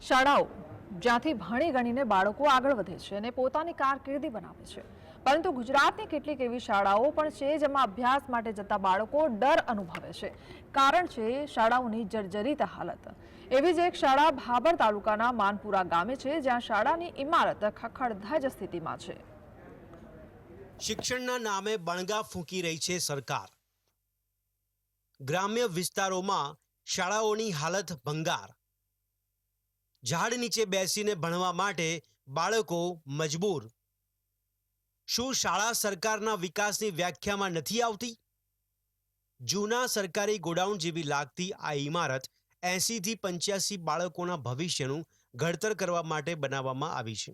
શાળાઓ જ્યાંથી ભણી ગણીને બાળકો આગળ વધે છે અને પોતાની કારકિર્દી બનાવે છે, પરંતુ ગુજરાતની કેટલીક એવી શાળાઓ પણ છે જેમાં અભ્યાસ માટે જતા બાળકો ડર અનુભવે છે. કારણ છે શાળાઓની જર્જરિત હાલત. એવી જ એક શાળા ભાભર તાલુકાના માનપુરા ગામે છે, જ્યાં શાળાની ઇમારત ખખડધજ સ્થિતિમાં છે. શિક્ષણના નામે બણગા ફૂંકી રહી છે સરકાર. ગ્રામ્ય વિસ્તારોમાં શાળાઓની હાલત ભંગાર. ઝાડ નીચે બેસીને ભણવા માટે બાળકો મજબૂર. શું શાળા સરકારના વિકાસની વ્યાખ્યામાં નથી આવતી? જૂના સરકારી ગોડાઉન જેવી લાગતી આ ઇમારત 80થી 85 બાળકોના ભવિષ્યનું ઘડતર કરવા માટે બનાવવામાં આવી છે,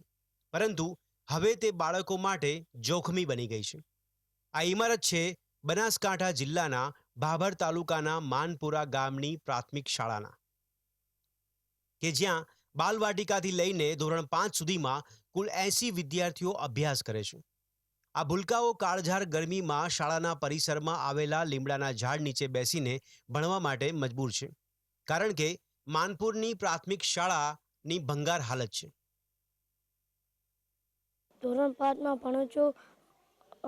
પરંતુ હવે તે બાળકો માટે જોખમી બની ગઈ છે. આ ઇમારત છે બનાસકાંઠા જિલ્લાના ભાભર તાલુકાના માનપુરા ગામની પ્રાથમિક શાળાના, કે જ્યાં બાલવાટિકાથી લઈને ધોરણ 5 સુધીમાં કુલ 80 વિદ્યાર્થીઓ અભ્યાસ કરે છે. આ ભૂલકાઓ કાળઝાળ ગરમીમાં શાળાના પરિસરમાં આવેલા લીમડાના ઝાડ નીચે બેસીને ભણવા માટે મજબૂર છે, કારણ કે માનપુરની પ્રાથમિક શાળાની ભંગાર હાલત છે. ધોરણ 5માં ભણું છું.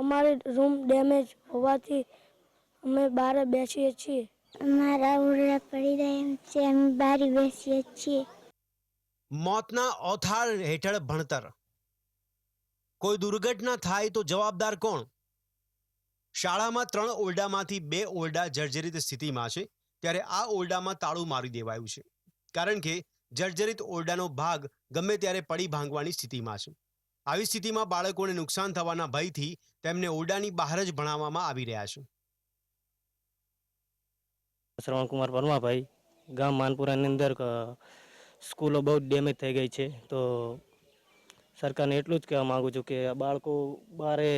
અમારી રૂમ ડેમેજ હોવાથી અમે બહાર બેસીએ છીએ. અમારા ઓરડા પડી રહ્યા છે, અમે બહાર બેસીએ છીએ. મોતના ઓથાર હેઠળ ભણતર. કોઈ દુર્ઘટના થાય તો જવાબદાર કોણ? શાળામાં 3 ઓરડામાંથી 2 ઓરડા જર્જરિત સ્થિતિમાં છે, ત્યારે આ ઓરડામાં તાળું મારી દેવાયું છે, કારણ કે જર્જરિત ઓરડાનો ભાગ ગમે ત્યારે પડી ભાંગવાની સ્થિતિમાં છે. આવી સ્થિતિમાં બાળકોને નુકસાન થવાના ભયથી તેમને ઓરડાની બહાર જ ભણાવવામાં આવી રહ્યા છે. શ્રવણકુમાર પરમાભાઈ, ગામ માનપુરાની અંદર સ્કૂલો બહુ ડેમેજ થઈ ગઈ છે, તો સરકારને એટલું જ કહેવા માગું છું કે બાળકો બારે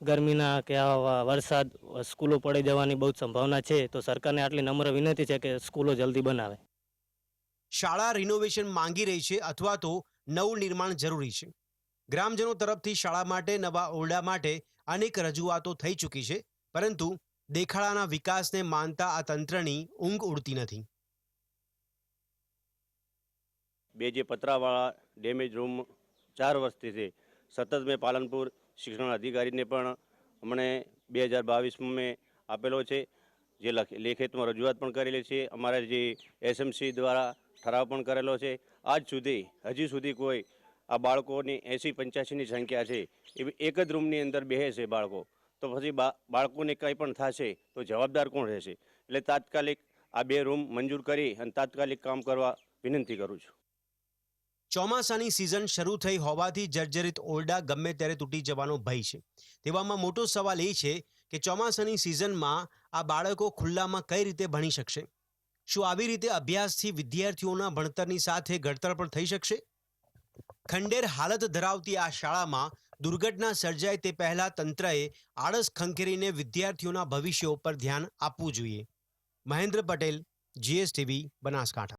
ગરમીના કે આવા વરસાદ સ્કૂલો પડી જવાની બહુ સંભાવના છે, તો સરકારને આટલી નમ્ર વિનંતી છે કે સ્કૂલો જલ્દી બનાવે. શાળા રિનોવેશન માંગી રહી છે અથવા તો નવું નિર્માણ જરૂરી છે. ગ્રામજનો તરફથી શાળા માટે નવા ઓરડા માટે અનેક રજૂઆતો થઈ ચૂકી છે, પરંતુ દેખાડાના વિકાસને માનતા આ તંત્રની ઊંઘ ઉડતી નથી. બે જે પતરાવાળા ડેમેજ રૂમ 4 વર્ષથી છે, સતત મેં પાલનપુર શિક્ષણ અધિકારીને પણ અમને 2022માં મેં આપેલો છે, જે લેખિતમાં રજૂઆત પણ કરેલી છે. અમારા જે એસએમસી દ્વારા ઠરાવ પણ કરેલો છે. હજી સુધી કોઈ આ બાળકોની 80-85ની સંખ્યા છે, એ એક જ રૂમની અંદર બેસે છે બાળકો, તો પછી બાળકોને કંઈ પણ થશે તો જવાબદાર કોણ રહેશે? એટલે તાત્કાલિક આ 2 રૂમ મંજૂર કરી અને તાત્કાલિક કામ કરવા વિનંતી કરું છું. ચોમાસાની સિઝન શરૂ થઈ હોવાથી જર્જરિત ઓરડા ગમે ત્યારે તૂટી જવાનો ભય છે. તેવામાં મોટો સવાલ એ છે કે ચોમાસાની સિઝનમાં આ બાળકો ખુલ્લામાં કઈ રીતે ભણી શકશે? શું આવી રીતે અભ્યાસથી વિદ્યાર્થીઓના ભણતરની સાથે ઘડતર પણ થઈ શકશે? ખંડેર હાલત ધરાવતી આ શાળામાં દુર્ઘટના સર્જાય તે પહેલા તંત્રએ આળસ ખંખેરીને વિદ્યાર્થીઓના ભવિષ્ય ઉપર ધ્યાન આપવું જોઈએ. મહેન્દ્ર પટેલ, GSTV, બનાસકાંઠા.